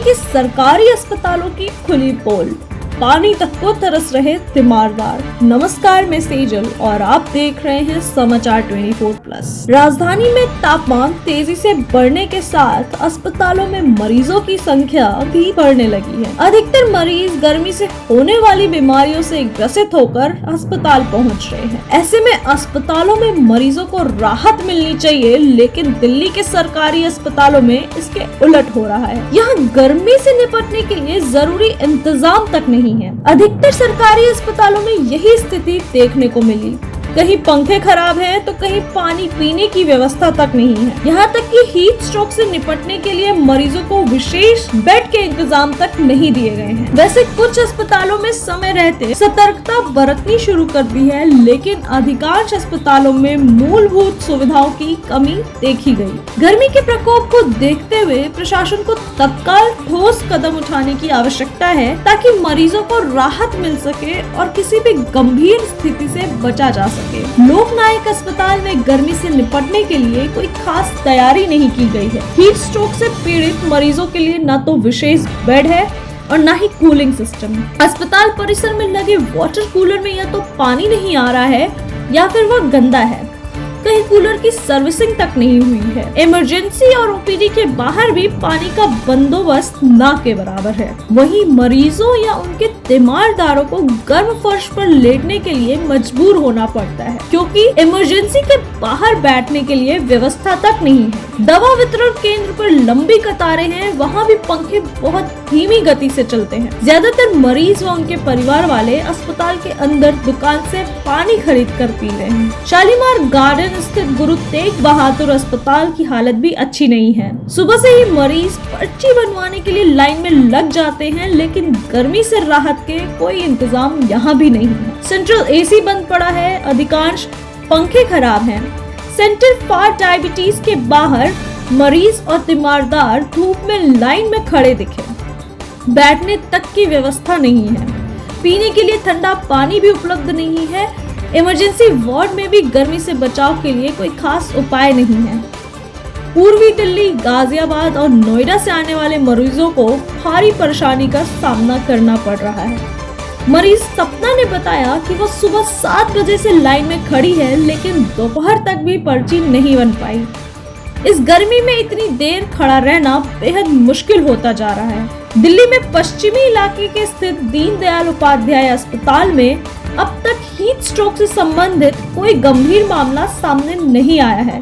की सरकारी अस्पतालों की खुली पोल, पानी तक को तरस रहे तीमारदार। नमस्कार, मैं सेजल और आप देख रहे हैं समाचार 24+। राजधानी में तापमान तेजी से बढ़ने के साथ अस्पतालों में मरीजों की संख्या भी बढ़ने लगी है। अधिकतर मरीज गर्मी से होने वाली बीमारियों से ग्रसित होकर अस्पताल पहुंच रहे हैं। ऐसे में अस्पतालों में मरीजों को राहत मिलनी चाहिए, लेकिन दिल्ली के सरकारी अस्पतालों में इसके उलट हो रहा है। यहाँ गर्मी से निपटने के लिए जरूरी इंतजाम तक नहीं है। अधिकतर सरकारी अस्पतालों में यही स्थिति देखने को मिली। कहीं पंखे खराब हैं तो कहीं पानी पीने की व्यवस्था तक नहीं है। यहाँ तक कि हीट स्ट्रोक से निपटने के लिए मरीजों को विशेष बेड के इंतजाम तक नहीं दिए गए हैं। वैसे कुछ अस्पतालों में समय रहते सतर्कता बरतनी शुरू कर दी है, लेकिन अधिकांश अस्पतालों में मूलभूत सुविधाओं की कमी देखी गई। गर्मी के प्रकोप को देखते हुए प्रशासन को तत्काल ठोस कदम उठाने की आवश्यकता है, ताकि मरीजों को राहत मिल सके और किसी भी गंभीर स्थिति से बचा जा सके। लोकनायक अस्पताल में गर्मी से निपटने के लिए कोई खास तैयारी नहीं की गई है। हीट स्ट्रोक से पीड़ित मरीजों के लिए न तो विशेष बेड है और न ही कूलिंग सिस्टम। अस्पताल परिसर में लगे वाटर कूलर में या तो पानी नहीं आ रहा है या फिर वह गंदा है। कहीं कूलर की सर्विसिंग तक नहीं हुई है। इमरजेंसी और ओपीडी के बाहर भी पानी का बंदोबस्त ना के बराबर है। वहीं मरीजों या उनके तीमारदारों को गर्म फर्श पर लेटने के लिए मजबूर होना पड़ता है, क्योंकि इमरजेंसी के बाहर बैठने के लिए व्यवस्था तक नहीं है। दवा वितरण केंद्र पर लंबी कतारें हैं, वहाँ भी पंखे बहुत धीमी गति से चलते हैं। ज्यादातर मरीज व उनके परिवार वाले अस्पताल के अंदर दुकान से पानी खरीद कर पी रहे हैं। शालीमार गार्डन स्थित गुरु तेग बहादुर अस्पताल की हालत भी अच्छी नहीं है। सुबह से ही मरीज पर्ची बनवाने के लिए लाइन में लग जाते हैं, लेकिन गर्मी से राहत के कोई इंतजाम यहाँ भी नहीं है। सेंट्रल एसी बंद पड़ा है, अधिकांश पंखे खराब हैं। सेंटर फॉर डायबिटीज के बाहर मरीज और तीमारदार धूप में लाइन में खड़े दिखे। बैठने तक की व्यवस्था नहीं है। पीने के लिए ठंडा पानी भी उपलब्ध नहीं है। इमरजेंसी वार्ड में भी गर्मी से बचाव के लिए कोई खास उपाय नहीं है। पूर्वी दिल्ली, गाजियाबाद और नोएडा से आने वाले मरीजों को भारी परेशानी का सामना करना पड़ रहा है। मरीज सपना ने बताया कि वो सुबह 7 बजे से लाइन में खड़ी है, लेकिन दोपहर तक भी पर्ची नहीं बन पाई। इस गर्मी में इतनी देर खड़ा रहना बेहद मुश्किल होता जा रहा है। दिल्ली में पश्चिमी इलाके के स्थित दीनदयाल उपाध्याय अस्पताल में अब तक हीट स्ट्रोक से संबंधित कोई गंभीर मामला सामने नहीं आया है,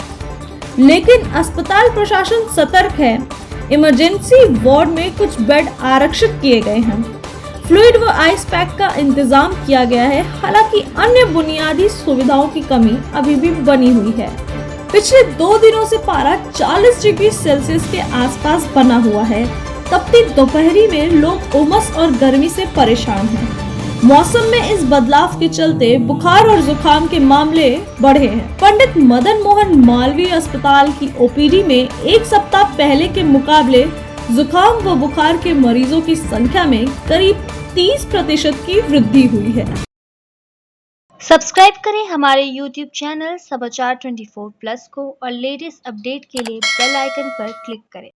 लेकिन अस्पताल प्रशासन सतर्क है। इमरजेंसी वार्ड में कुछ बेड आरक्षित किए गए हैं। फ्लूइड व आइस पैक का इंतजाम किया गया है। हालांकि अन्य बुनियादी सुविधाओं की कमी अभी भी बनी हुई है। पिछले 2 दिनों से पारा 40 डिग्री सेल्सियस के आसपास बना हुआ है। तपती दोपहरी में लोग उमस और गर्मी से परेशान हैं। मौसम में इस बदलाव के चलते बुखार और जुकाम के मामले बढ़े हैं। पंडित मदन मोहन मालवीय अस्पताल की ओपीडी में एक सप्ताह पहले के मुकाबले जुकाम व बुखार के मरीजों की संख्या में करीब 30% की वृद्धि हुई है। सब्सक्राइब करें हमारे YouTube चैनल समाचार 24+ को और लेटेस्ट अपडेट के लिए बेल आइकन पर क्लिक करें।